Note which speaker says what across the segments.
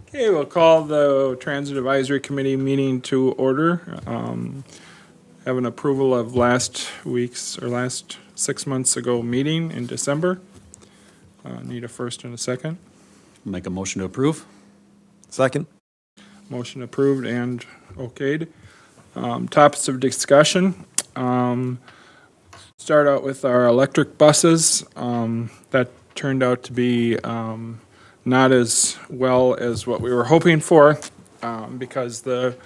Speaker 1: Okay, we'll call the Transit Advisory Committee meeting to order. Have an approval of last 6 months ago meeting in December. Need a first and a second.
Speaker 2: Make a motion to approve?
Speaker 3: Second.
Speaker 1: Motion approved and okayed. Topics of discussion. Start out with our electric buses. That turned out to be not as well as what we were hoping for, because the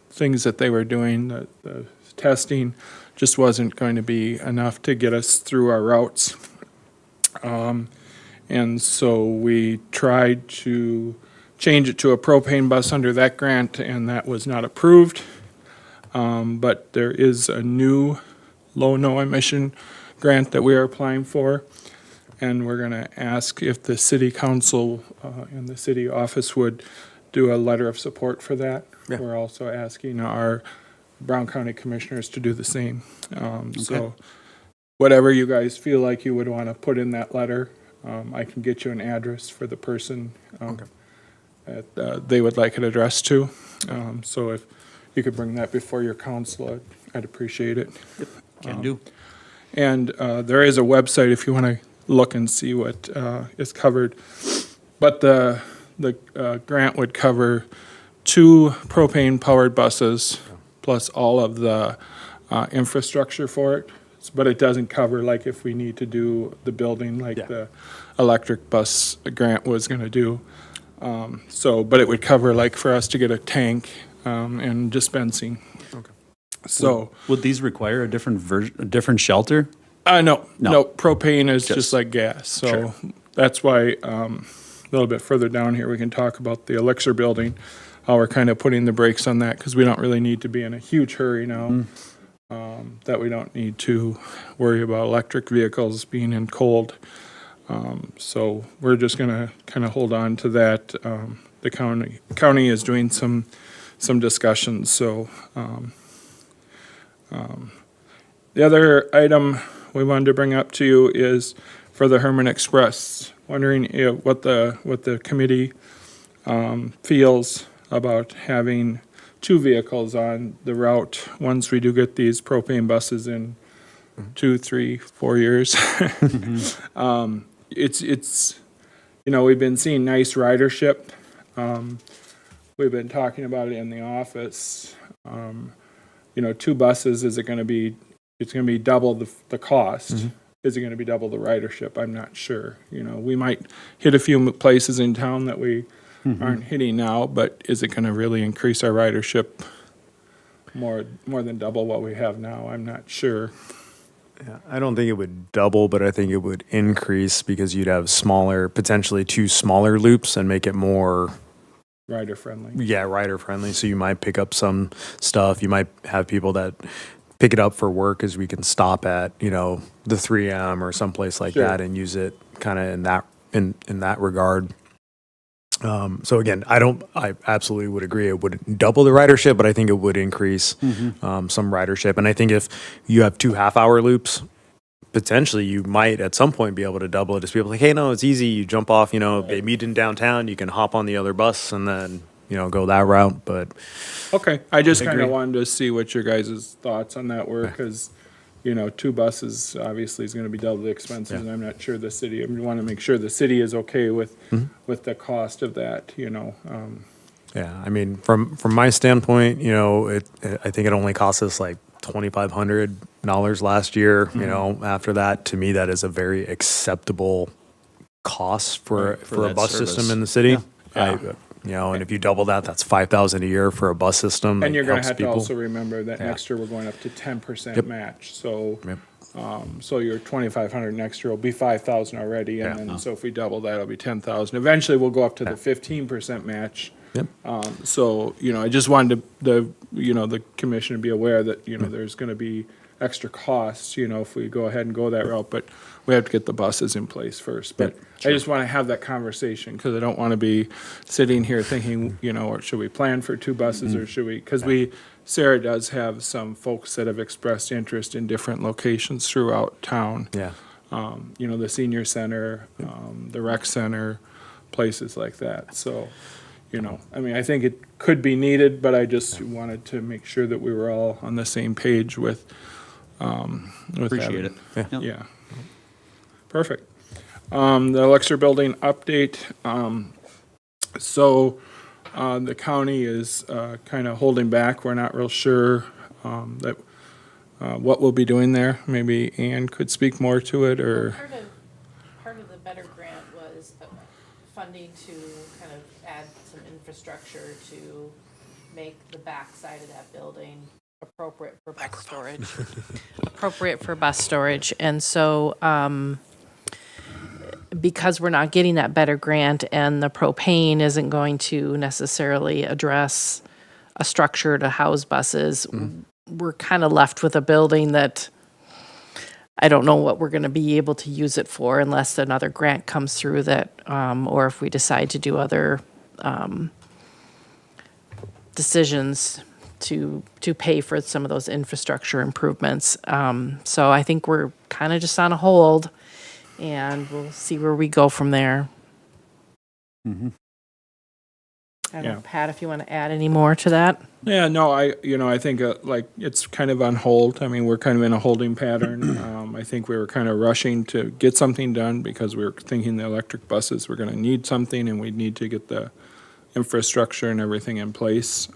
Speaker 1: things that they were doing, the testing, just wasn't going to be enough to get us through our routes. And so we tried to change it to a propane bus under that grant, and that was not approved. But there is a new low, no emission grant that we are applying for. And we're going to ask if the city council and the city office would do a letter of support for that.
Speaker 3: Yeah.
Speaker 1: We're also asking our Brown County commissioners to do the same. So whatever you guys feel like you would want to put in that letter, I can get you an address for the person that they would like it addressed to. So if you could bring that before your council, I'd appreciate it.
Speaker 2: Can do.
Speaker 1: And there is a website if you want to look and see what is covered. But the grant would cover 2 propane-powered buses plus all of the infrastructure for it. But it doesn't cover, like, if we need to do the building like the electric bus grant was going to do. But it would cover, like, for us to get a tank and dispensing.
Speaker 3: Okay.
Speaker 1: So.
Speaker 2: Would these require a different shelter?
Speaker 1: No,
Speaker 2: No.
Speaker 1: propane is just
Speaker 2: Just-
Speaker 1: like gas, so
Speaker 2: Sure.
Speaker 1: that's why, a little bit further down here, we can talk about the Elixir building, how we're kind of putting the brakes on that, because we don't really need to be in a huge hurry now. That we don't need to worry about electric vehicles being in cold. So we're just gonna kind of hold on to that. The county is doing some discussions, so, the other item we wanted to bring up to you is for the Herman Express. Wondering what the committee feels about having 2 vehicles on the route once we do get these propane buses in 2, 3, 4 years. It's we've been seeing nice ridership. We've been talking about it in the office. 2 buses, is it going to be? It's going to be double the cost. Is it going to be double the ridership? I'm not sure. We might hit a few places in town that we aren't hitting now, but is it going to really increase our ridership more than double what we have now? I'm not sure.
Speaker 3: Yeah, I don't think it would double, but I think it would increase because you'd have potentially 2 smaller loops and make it more
Speaker 1: Rider friendly.
Speaker 3: rider friendly. So you might pick up some stuff. You might have people that pick it up for work, as we can stop at the 3M or someplace like
Speaker 1: Sure.
Speaker 3: that and use it kind of in that regard. So again, I absolutely would agree it wouldn't double the ridership, but I think it would increase some ridership. And I think if you have 2 half-hour loops, potentially you might at some point be able to double it. Just people like, hey, no, it's easy. You jump off, they meet in downtown, you can hop on the other bus and then, go that route. But
Speaker 1: Okay, I just
Speaker 3: I
Speaker 1: kind of
Speaker 3: agree.
Speaker 1: wanted to see what your guys' thoughts on that were, because, 2 buses obviously is going to be double the expenses, and I'm not sure the city, we want to make sure the city is okay with the cost of that,
Speaker 3: yeah, I mean, from my standpoint, I think it only cost us like $2,500 last year. After that, to me, that is a very acceptable cost for
Speaker 2: Right, for
Speaker 3: a
Speaker 2: that
Speaker 3: bus
Speaker 2: service.
Speaker 3: system in the city.
Speaker 1: Yeah.
Speaker 3: And if you double that, that's $5,000 a year for a bus system.
Speaker 1: And
Speaker 3: that
Speaker 1: you're going to
Speaker 3: helps
Speaker 1: have
Speaker 3: people.
Speaker 1: to also remember that
Speaker 3: Yeah.
Speaker 1: next year we're going up to 10%
Speaker 3: Yep.
Speaker 1: match, so.
Speaker 3: Yep.
Speaker 1: So your 2,500 next year will be 5,000 already, and
Speaker 3: Yeah.
Speaker 1: then, so if we double that, it'll be 10,000. Eventually, we'll go up to the 15% match.
Speaker 3: Yep.
Speaker 1: So, I just wanted the commission to be aware that, there's gonna be extra costs, if we go ahead and go that route, but we have to get the buses in place first. But I just wanna have that conversation, because I don't wanna be sitting here thinking, or should we plan for 2 buses, or should we, because Sarah does have some folks that have expressed interest in different locations throughout town.
Speaker 3: Yeah.
Speaker 1: The senior center, the rec center, places like that. So, you know, I mean, I think it could be needed, but I just wanted to make sure that we were all on the same page with
Speaker 2: Appreciate it.
Speaker 1: having- Yeah. Perfect. The Elixir Building update. So the county is kind of holding back. We're not real sure that what we'll be doing there. Maybe Ann could speak more to it, or,
Speaker 4: Part of the Better Grant was funding to kind of add some infrastructure to make the backside of that building appropriate for bus storage. Appropriate for bus storage. And so, because we're not getting that Better Grant and the propane isn't going to necessarily address a structure to house buses, we're kind of left with a building that I don't know what we're going to be able to use it for unless another grant comes through that, or if we decide to do other decisions to pay for some of those infrastructure improvements. So I think we're kind of just on a hold, and we'll see where we go from there. I don't know,
Speaker 1: Yeah.
Speaker 4: Pat, if you want to add any more to that?
Speaker 1: yeah, no, I think like it's kind of on hold. I mean, we're kind of in a holding pattern. I think we were kind of rushing to get something done because we were thinking the electric buses were going to need something, and we need to get the infrastructure and everything in place.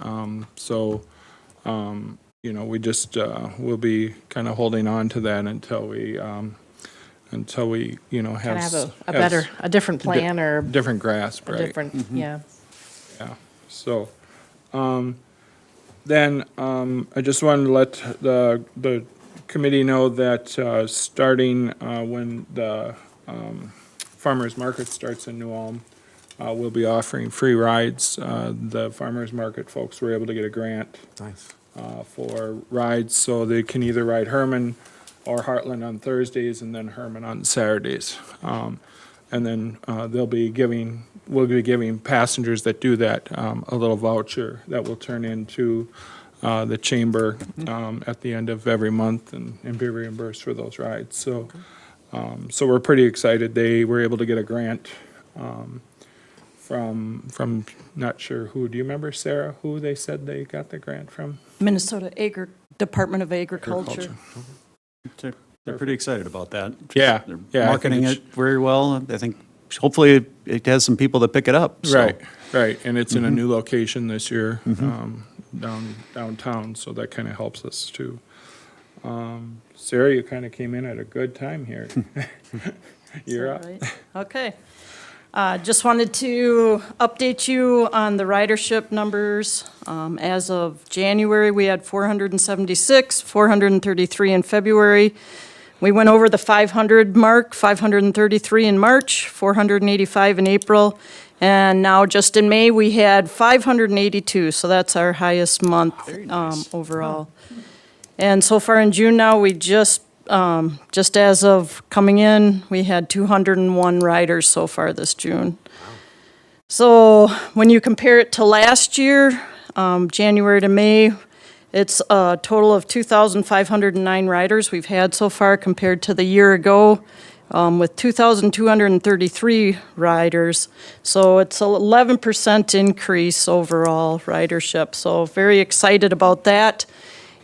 Speaker 1: We just, we'll be kind of holding on to that until we, have.
Speaker 4: Kind of have a different plan or
Speaker 1: Different grasp,
Speaker 4: a
Speaker 1: right?
Speaker 4: different, yeah.
Speaker 1: Yeah, so, then, I just wanted to let the committee know that, starting, when the, farmer's market starts in New Ulm, we'll be offering free rides. The farmer's market folks were able to get a grant,
Speaker 3: Nice.
Speaker 1: for rides, so they can either ride Herman or Heartland on Thursdays and then Herman on Saturdays. And then we'll be giving passengers that do that a little voucher that will turn into the chamber at the end of every month and be reimbursed for those rides. So we're pretty excited. They were able to get a grant from not sure who. Do you remember, Sarah, who they said they got the grant from?
Speaker 5: Minnesota Department of Agriculture.
Speaker 2: They're pretty excited about that.
Speaker 1: Yeah,
Speaker 2: They're
Speaker 1: yeah, I think
Speaker 2: marketing
Speaker 1: it's-
Speaker 2: it very well. I think hopefully it has some people that pick it up. so.
Speaker 1: Right, and it's in a new location this year, downtown, so that kind of helps us too. Sarah, you kind of came in at a good time here. You're up.
Speaker 5: Right. Okay. Just wanted to update you on the ridership numbers. As of January, we had 476, 433 in February. We went over the 500 mark, 533 in March, 485 in April, and now just in May, we had 582, so that's our highest month overall. And so far in June now, we just as of coming in, we had 201 riders so far this June. So when you compare it to last year, January to May, it's a total of 2,509 riders we've had so far compared to the year ago, with 2,233 riders. So it's an 11% increase overall ridership. So very excited about that.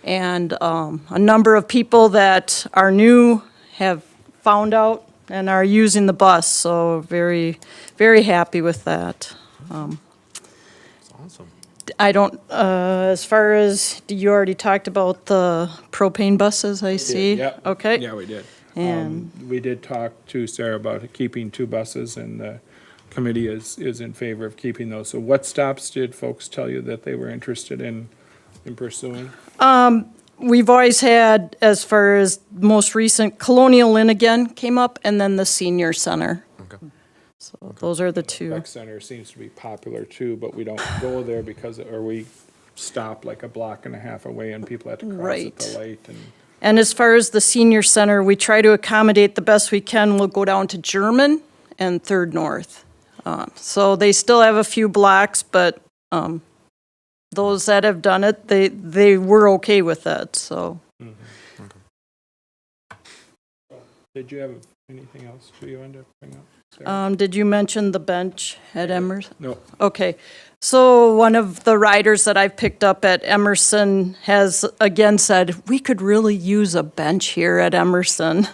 Speaker 5: And a number of people that are new have found out and are using the bus, so very, very happy with that.
Speaker 3: Awesome.
Speaker 5: I don't, as far as, you already talked about the propane buses, I see?
Speaker 1: Yeah.
Speaker 5: Okay.
Speaker 1: Yeah, we did.
Speaker 5: And-
Speaker 1: We did talk to Sarah about keeping 2 buses, and the committee is in favor of keeping those. So what stops did folks tell you that they were interested in pursuing?
Speaker 5: We've always had, as far as most recent, Colonial Inn again came up, and then the senior center.
Speaker 3: Okay.
Speaker 5: So those are the two.
Speaker 1: Rec Center seems to be popular too, but we don't go there because, or we stop like a block and a half away and people have to cross at
Speaker 5: Right.
Speaker 1: the light and.
Speaker 5: And as far as the senior center, we try to accommodate the best we can. We'll go down to German and Third North. So they still have a few blocks, but those that have done it, they were okay with that, so.
Speaker 1: Did you have anything else you wanted to bring up? Sarah?
Speaker 5: Did you mention the bench at Emerson?
Speaker 1: No.
Speaker 5: Okay, so one of the riders that I've picked up at Emerson has again said, we could really use a bench here at Emerson.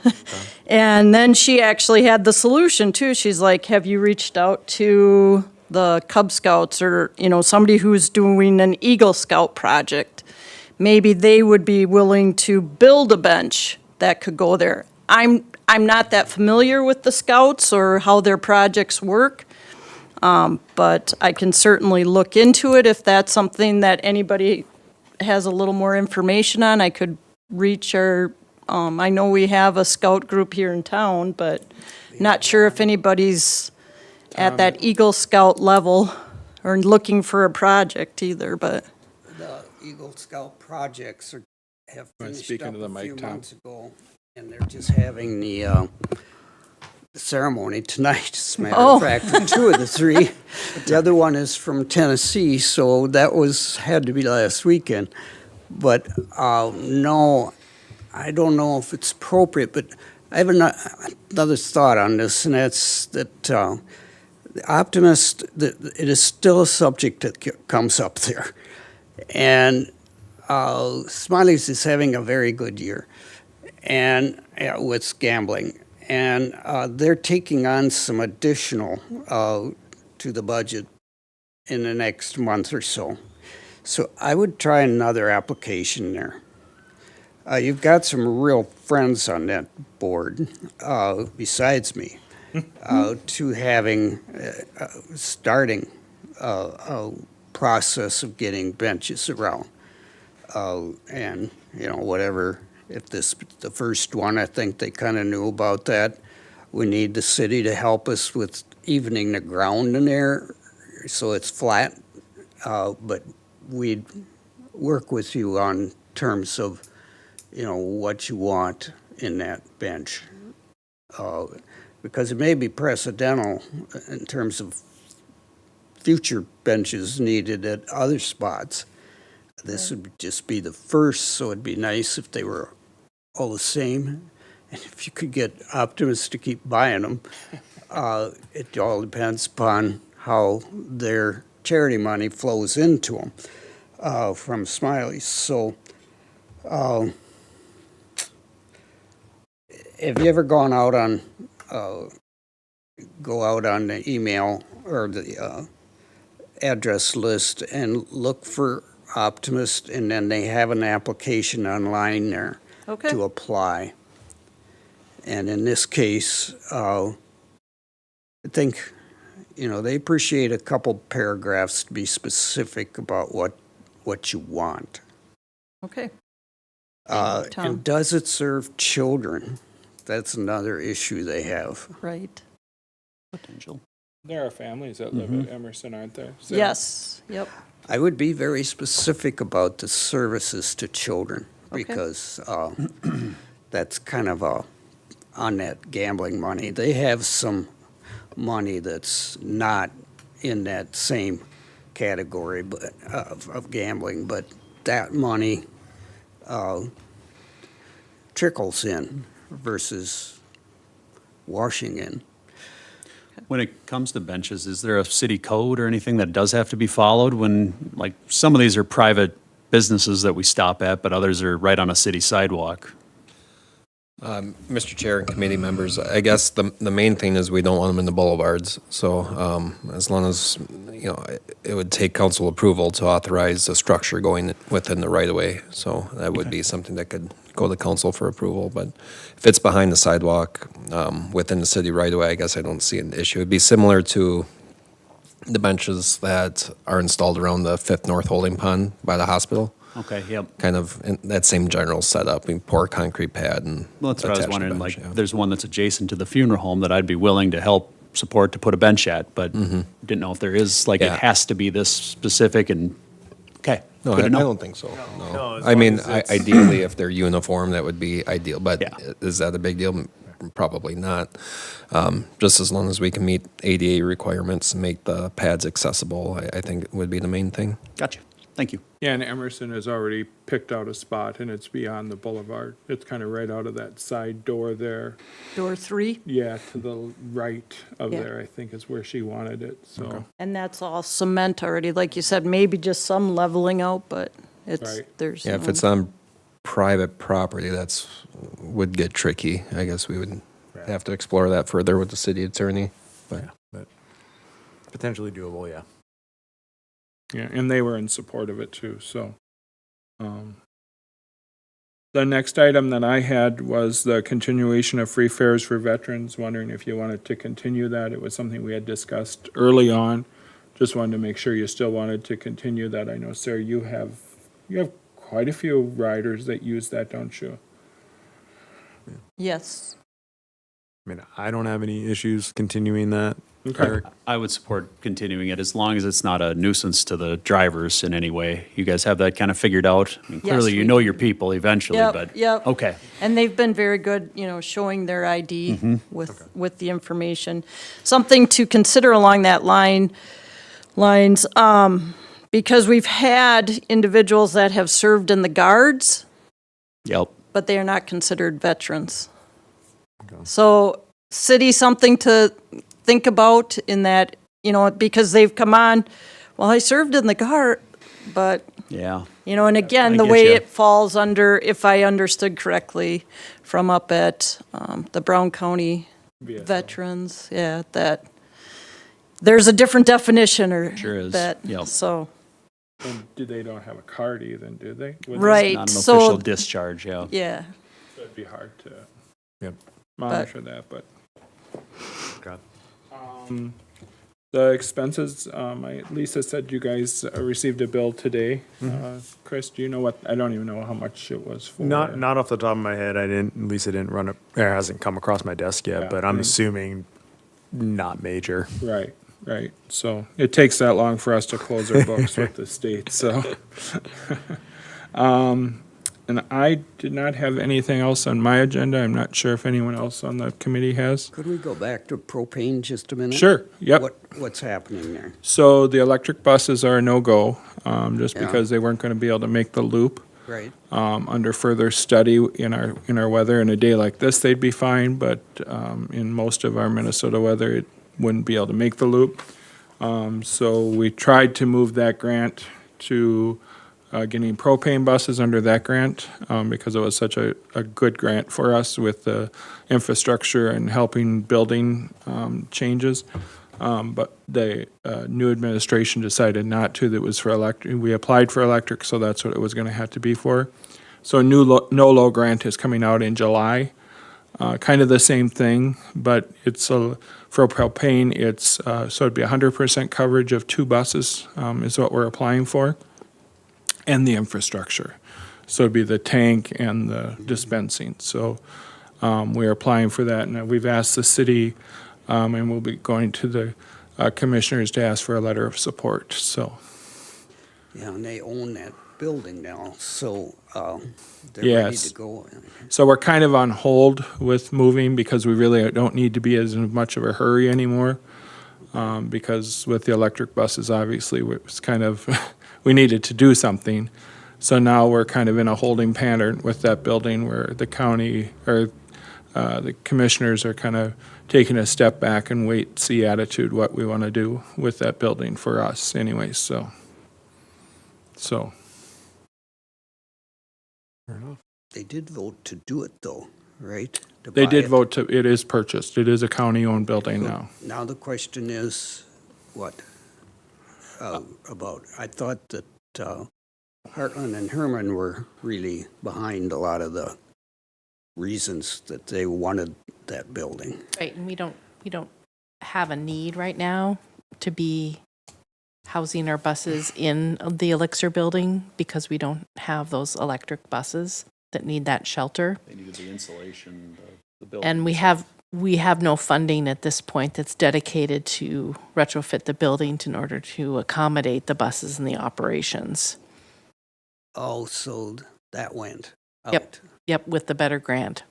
Speaker 5: And then she actually had the solution too. She's like, have you reached out to the Cub Scouts or, somebody who's doing an Eagle Scout project? Maybe they would be willing to build a bench that could go there. I'm not that familiar with the Scouts or how their projects work, but I can certainly look into it if that's something that anybody has a little more information on. I could reach I know we have a Scout group here in town, but not sure if anybody's at that Eagle Scout level or looking for a project either, but.
Speaker 6: The Eagle Scout projects have
Speaker 1: Want to
Speaker 6: finished
Speaker 1: speak
Speaker 6: up
Speaker 1: into the
Speaker 6: a
Speaker 1: mic,
Speaker 6: few
Speaker 1: Tom?
Speaker 6: months ago, and they're just having the ceremony tonight, as a matter
Speaker 5: Oh.
Speaker 6: of fact, for two of the three. The other one is from Tennessee, so that had to be last weekend. But no, I don't know if it's appropriate, but I have another thought on this, and that's that the Optimist, it is still a subject that comes up there. And Smiley's is having a very good year and with gambling. And they're taking on some additional to the budget in the next month or so. So I would try another application there. You've got some real friends on that board besides me to having, starting a process of getting benches around. And, whatever, if the first one, I think they kind of knew about that. We need the city to help us with evening the ground in there so it's flat. But we'd work with you on terms of, what you want in that bench. Because it may be precedental in terms of future benches needed at other spots. This would just be the first, so it'd be nice if they were all the same. And if you could get Optimists to keep buying them, it all depends upon how their charity money flows into them from Smiley's. So, have you ever gone out on, the email or the address list and look for Optimist, and then they have an application online there
Speaker 5: Okay.
Speaker 6: to apply. And in this case, I think, they appreciate a couple paragraphs to be specific about what you want.
Speaker 5: Okay. Thank you, Tom.
Speaker 6: And does it serve children? That's another issue they have.
Speaker 5: Right.
Speaker 2: Potential.
Speaker 1: There are families that live at Emerson, aren't there? Sarah?
Speaker 5: Yes, yep.
Speaker 6: I would be very specific about the services to children
Speaker 5: Okay.
Speaker 6: because that's kind of on that gambling money. They have some money that's not in that same category of gambling, but that money trickles in versus washing in.
Speaker 2: When it comes to benches, is there a city code or anything that does have to be followed when, like, some of these are private businesses that we stop at, but others are right on a city sidewalk?
Speaker 7: Mr. Chair and committee members, I guess the main thing is we don't want them in the boulevards. So as long as, it would take council approval to authorize a structure going within the right-of-way. So that would be something that could go to council for approval. But if it's behind the sidewalk, within the city right-of-way, I guess I don't see an issue. It'd be similar to the benches that are installed around the Fifth North Holding Pond by the hospital.
Speaker 2: Okay, yep.
Speaker 7: Kind of in that same general setup. We pour a concrete pad and
Speaker 2: Well, that's what I was
Speaker 7: attach the
Speaker 2: wondering,
Speaker 7: bench,
Speaker 2: like,
Speaker 7: yeah.
Speaker 2: there's one that's adjacent to the funeral home that I'd be willing to help support to put a bench at, but didn't know if there is, like, it
Speaker 7: Yeah.
Speaker 2: has to be this specific and, okay,
Speaker 7: No,
Speaker 2: good
Speaker 7: I
Speaker 2: to know.
Speaker 7: don't think so. No.
Speaker 3: No, as
Speaker 7: I
Speaker 3: long
Speaker 7: mean,
Speaker 3: as it's-
Speaker 7: ideally, if they're uniform, that would be ideal. But
Speaker 2: Yeah.
Speaker 7: is that a big deal? Probably not. Just as long as we can meet ADA requirements and make the pads accessible, I think it would be the main thing.
Speaker 2: Gotcha. Thank you.
Speaker 1: Yeah, and Emerson has already picked out a spot, and it's beyond the boulevard. It's kind of right out of that side door there.
Speaker 5: Door 3,
Speaker 1: Yeah, to the right of
Speaker 5: Yeah.
Speaker 1: there, I think is where she wanted it, so.
Speaker 5: and that's all cement already, like you said, maybe just some leveling out, but it's,
Speaker 1: Right.
Speaker 5: there's.
Speaker 7: Yeah, if
Speaker 5: no-
Speaker 7: it's on private property, would get tricky. I guess we would have to explore that further with the city attorney. But
Speaker 3: But potentially doable, yeah.
Speaker 1: Yeah, and they were in support of it too, so. The next item that I had was the continuation of free fares for veterans, wondering if you wanted to continue that. It was something we had discussed early on. Just wanted to make sure you still wanted to continue that. I know, Sarah, you have quite a few riders that use that, don't you?
Speaker 5: Yes.
Speaker 3: I mean, I don't have any issues continuing that.
Speaker 1: Okay.
Speaker 3: Eric.
Speaker 2: I would support continuing it as long as it's not a nuisance to the drivers in any way. You guys have that kind of figured out? I mean,
Speaker 5: Yes,
Speaker 2: clearly you
Speaker 5: we
Speaker 2: know
Speaker 5: do.
Speaker 2: your people eventually,
Speaker 5: Yep,
Speaker 2: but.
Speaker 5: yep.
Speaker 2: Okay.
Speaker 5: And they've been very good, showing their ID with the information. Something to consider along that lines, because we've had individuals that have served in the guards,
Speaker 2: Yep.
Speaker 5: but they are not considered veterans. So city, something to think about in that, because they've come on, well, I served in the guard, but
Speaker 2: Yeah.
Speaker 5: and again,
Speaker 2: I
Speaker 5: the
Speaker 2: get
Speaker 5: way
Speaker 2: ya.
Speaker 5: it falls under, if I understood correctly, from up at the Brown County
Speaker 1: VSO.
Speaker 5: Veterans, yeah, that there's a different definition or
Speaker 2: Sure is,
Speaker 5: that,
Speaker 2: yep.
Speaker 5: so,
Speaker 1: And they don't have a card either, do they? Would they?
Speaker 5: right,
Speaker 2: Not an
Speaker 5: so,
Speaker 2: official discharge, yeah.
Speaker 5: yeah,
Speaker 1: So it'd be hard to
Speaker 3: Yep.
Speaker 1: monitor that, but.
Speaker 3: Okay.
Speaker 1: The expenses, Lisa said you guys received a bill today. Chris, do you know what, I don't even know how much it was for.
Speaker 3: Not off the top of my head. Lisa didn't run it, it hasn't come across my desk yet,
Speaker 1: Yeah,
Speaker 3: but I'm
Speaker 1: I mean-
Speaker 3: assuming not major.
Speaker 1: Right, right. So it takes that long for us to close our books with the state, so. And I did not have anything else on my agenda. I'm not sure if anyone else on the committee has.
Speaker 6: Could we go back to propane just a minute?
Speaker 1: Sure, yep.
Speaker 6: What's happening there?
Speaker 1: So the electric buses are a no-go, just
Speaker 6: Yeah.
Speaker 1: because they weren't going to be able to make the loop.
Speaker 6: Right.
Speaker 1: Under further study in our weather, in a day like this, they'd be fine, but in most of our Minnesota weather, it wouldn't be able to make the loop. So we tried to move that grant to getting propane buses under that grant, because it was such a good grant for us with the infrastructure and helping building changes. But the new administration decided not to. That was for electric. We applied for electric, so that's what it was going to have to be for. So a new NOLO grant is coming out in July. Kind of the same thing, but it's for propane. It's so it'd be 100% coverage of 2 buses is what we're applying for, and the infrastructure. So it'd be the tank and the dispensing. So we're applying for that, and we've asked the city. And we'll be going to the commissioners to ask for a letter of support, so.
Speaker 6: Yeah, and they own that building now, so they're ready
Speaker 1: Yes.
Speaker 6: to go.
Speaker 1: So we're kind of on hold with moving because we really don't need to be as much of a hurry anymore. Because with the electric buses, obviously, it was kind of, we needed to do something. So now we're kind of in a holding pattern with that building where the county, or the commissioners are kind of taking a step back and wait, see attitude, what we want to do with that building for us anyways, so.
Speaker 6: They did vote to do it though, right? To
Speaker 1: They
Speaker 6: buy
Speaker 1: did
Speaker 6: it.
Speaker 1: vote to, it is purchased. It is a county-owned building now.
Speaker 6: Now the question is, what about? I thought that Heartland and Herman were really behind a lot of the reasons that they wanted that building.
Speaker 4: Right, and we don't have a need right now to be housing our buses in the Elixir building because we don't have those electric buses that need that shelter.
Speaker 2: They needed the insulation, the building.
Speaker 4: And we have no funding at this point that's dedicated to retrofit the building in order to accommodate the buses and the operations.
Speaker 6: Oh, so that went out.
Speaker 4: Yep. Yep, with the better grant.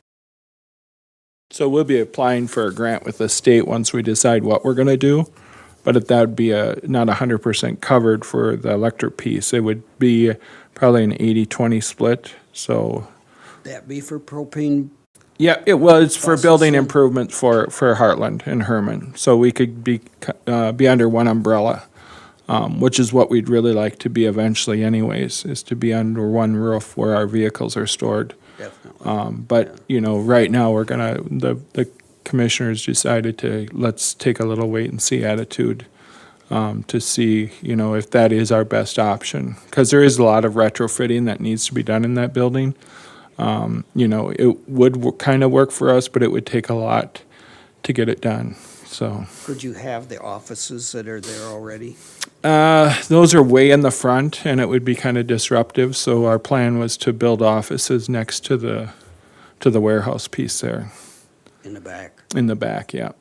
Speaker 1: So we'll be applying for a grant with the state once we decide what we're going to do. but that would be not 100% covered for the electric piece. It would be probably an 80-20 split, so.
Speaker 6: That be for propane?
Speaker 1: Yeah, it was for
Speaker 6: Buses
Speaker 1: building
Speaker 6: and-
Speaker 1: improvements for Heartland and Herman, so we could be under one umbrella, which is what we'd really like to be eventually anyways, is to be under one roof where our vehicles are stored.
Speaker 6: Definitely.
Speaker 1: But, right now, the commissioners decided let's take a little wait and see attitude to see, if that is our best option. Because there is a lot of retrofitting that needs to be done in that building. It would kind of work for us, but it would take a lot to get it done, so.
Speaker 6: Could you have the offices that are there already?
Speaker 1: Those are way in the front, and it would be kind of disruptive, so our plan was to build offices next to the warehouse piece there,
Speaker 6: In the back?
Speaker 1: in the back, yeah.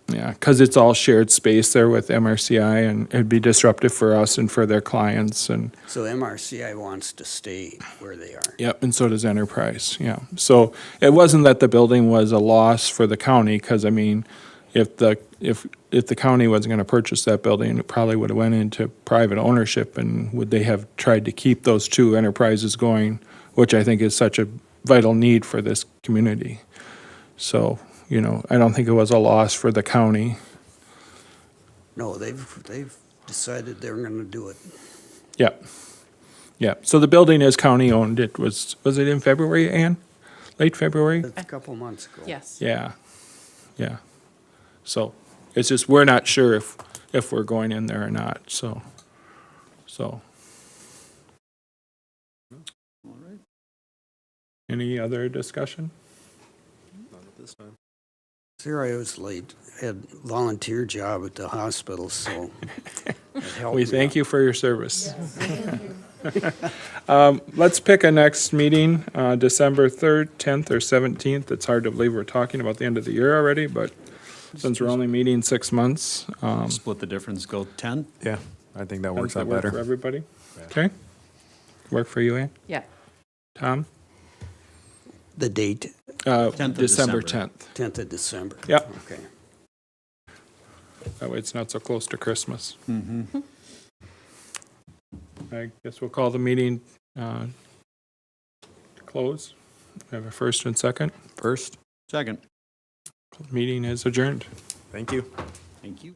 Speaker 1: Yeah, because it's all shared space there with MRCI, and it'd be disruptive for us and for their clients, and,
Speaker 6: So MRCI wants to stay where they are?
Speaker 1: yep, and so does Enterprise, yeah. So it wasn't that the building was a loss for the county, because, if the county wasn't going to purchase that building, it probably would have went into private ownership, and would they have tried to keep those two enterprises going, which I think is such a vital need for this community. So, I don't think it was a loss for the county.
Speaker 6: No, they've decided they're gonna do it.
Speaker 1: Yep. Yeah, so the building is county-owned. It was it in February, Ann? Late February?
Speaker 6: A couple months ago.
Speaker 4: Yes.
Speaker 1: Yeah, yeah. So, it's just, we're not sure if we're going in there or not, so. Any other discussion?
Speaker 6: Sorry I was late. I had a volunteer job at the hospital, so it helped
Speaker 1: We
Speaker 6: me
Speaker 1: thank
Speaker 6: out.
Speaker 1: you for your service. Let's pick a next meeting, December 3rd, 10th, or 17th. It's hard to believe we're talking about the end of the year already, but since we're only meeting 6 months.
Speaker 2: Split the difference, go 10?
Speaker 3: Yeah, I think that works
Speaker 1: Does
Speaker 3: out
Speaker 1: that work for
Speaker 3: better.
Speaker 1: everybody? Okay? Work for you, Ann?
Speaker 4: Yeah.
Speaker 1: Tom?
Speaker 6: The date,
Speaker 2: 10th of
Speaker 1: December
Speaker 2: December.
Speaker 1: 10th.
Speaker 6: 10th of December.
Speaker 1: Yep.
Speaker 6: Okay.
Speaker 1: That way it's not so close to Christmas. I guess we'll call the meeting close. We have a first and second.
Speaker 3: First,
Speaker 2: Second.
Speaker 1: Meeting is adjourned.
Speaker 3: thank you.
Speaker 2: Thank you.